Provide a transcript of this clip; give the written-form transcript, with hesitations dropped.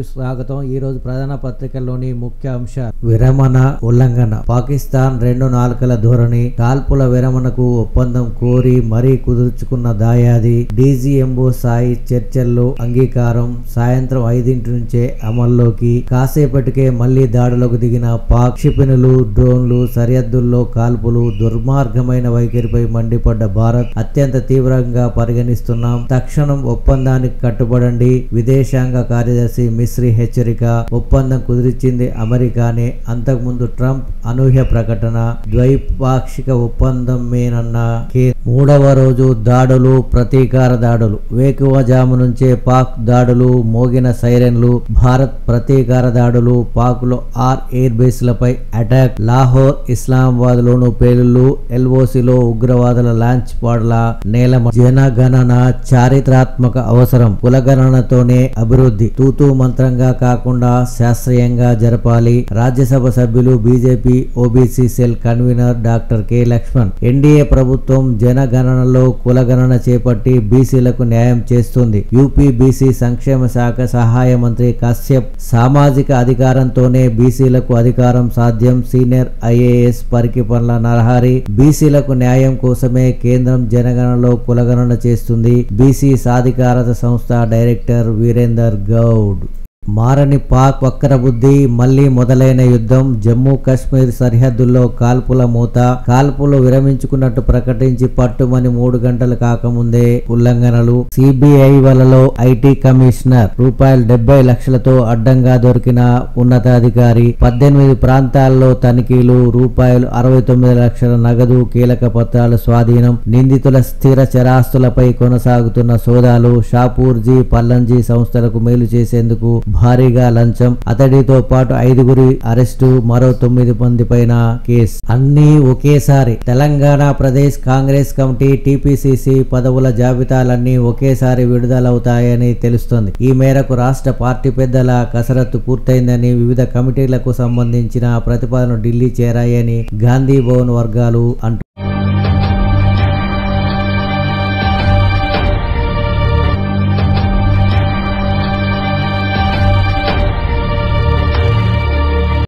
కు స్వాగతం. ఈ రోజు ప్రధాన పత్రికల్లోని ముఖ్య అంశాలు: విరమణ ఉల్లంఘన, పాకిస్తాన్ 2 నాలుకల ధోరణి, కాల్పుల విరమణకు ఒప్పందం కోరి మరీ కుదుర్చుకున్న దాయాది, డీజీఎంఓ స్థాయి చర్చల్లో అంగీకారం, సాయంత్రం 5 నుంచే అమల్లోకి, కాసేపటికే మళ్లీ దాడులకు దిగిన పాక్, క్షిపణులు, డ్రోన్లు, సరిహద్దుల్లో కాల్పులు, దుర్మార్గమైన వైఖరిపై మండిపడ్డ భారత్, అత్యంత తీవ్రంగా పరిగణిస్తున్నాం, తక్షణం ఒప్పందానికి కట్టుబడండి, విదేశాంగ కార్యదర్శి మిస్రీ హెచ్చరిక, ఒప్పందం కుదిరించింది అమెరికానే, అంతకుముందు ట్రంప్ అనూహ్య ప్రకటన, ద్వైపాక్షిక ఒప్పందమేనన్న మూడవ రోజు దాడులు, ప్రతీకార దాడులు, వేకువజాము నుంచే పాక్ దాడులు, మోగిన సైరన్లు, భారత్ ప్రతీకార దాడులు, పాక్లో 6 ఎయిర్ బేస్లపై అటాక్, లాహోర్, ఇస్లామాబాద్ లోను పేలుళ్లు, ఎల్ఓసిలో ఉగ్రవాదుల లాంచ్ పాడ్ల నేల, జనగణన చారిత్రాత్మక అవసరం, కులగణనతోనే అభివృద్ధి, తూతూ మంత్రంగా కాకుండా శాస్త్రీయంగా జరపాలి, రాజ్యసభ సభ్యులు, BJP OBC cell convenor doctor K Laxman, NDA ప్రభుత్వం జనగణనలో కులగణన చేపట్టి బీసీలకు న్యాయం చేస్తుంది, యూపీ బీసీ సంక్షేమ శాఖ సహాయ మంత్రి కశ్యప్, సామాజిక అధికారంతోనే బీసీలకు అధికారం సాధ్యం, సీనియర్ ఐఏఎస్ పరికిపండ్ల నరహరి, బీసీలకు న్యాయం కోసమే కేంద్రం జనగణనలో కులగణన చేస్తుంది, బీసీ సాధికారత సంస్థ డైరెక్టర్ వీరేందర్ గౌడ్. మారని పాక్ వక్ర బుద్ధి, మళ్లీ మొదలైన యుద్ధం, జమ్మూ కాశ్మీర్ సరిహద్దుల్లో కాల్పుల మూత, కాల్పులు విరమించుకున్నట్టు ప్రకటించి పట్టుమని 3 గంటలు కాకముందే ఉల్లంఘనలు, సిబిఐ వలలో ఐటీ కమిషనర్, ₹70 లక్షలతో అడ్డంగా దొరికిన ఉన్నతాధికారి, 18 ప్రాంతాల్లో తనిఖీలు, ₹69 లక్షల నగదు, కీలక పత్రాలు స్వాధీనం, నిందితుల స్థిర చరాస్తులపై కొనసాగుతున్న సోదాలు, షాపూర్జీ, పల్లంజీ సంస్థలకు మేలు చేసేందుకు భారీగా లంచం, అతడితో పాటు 5 అరెస్టు, మరో 9 మంది పైన కేసు, అన్నీ ఒకేసారి. తెలంగాణ ప్రదేశ్ కాంగ్రెస్ కమిటీ టీపీసీసీ పదవుల జాబితాలన్నీ ఒకేసారి విడుదలవుతాయని తెలుస్తోంది. ఈ మేరకు రాష్ట్ర పార్టీ పెద్దల కసరత్తు పూర్తయిందని, వివిధ కమిటీలకు సంబంధించిన ప్రతిపాదనలు ఢిల్లీ చేరాయని గాంధీ భవన్ వర్గాలు అంటున్నాయి.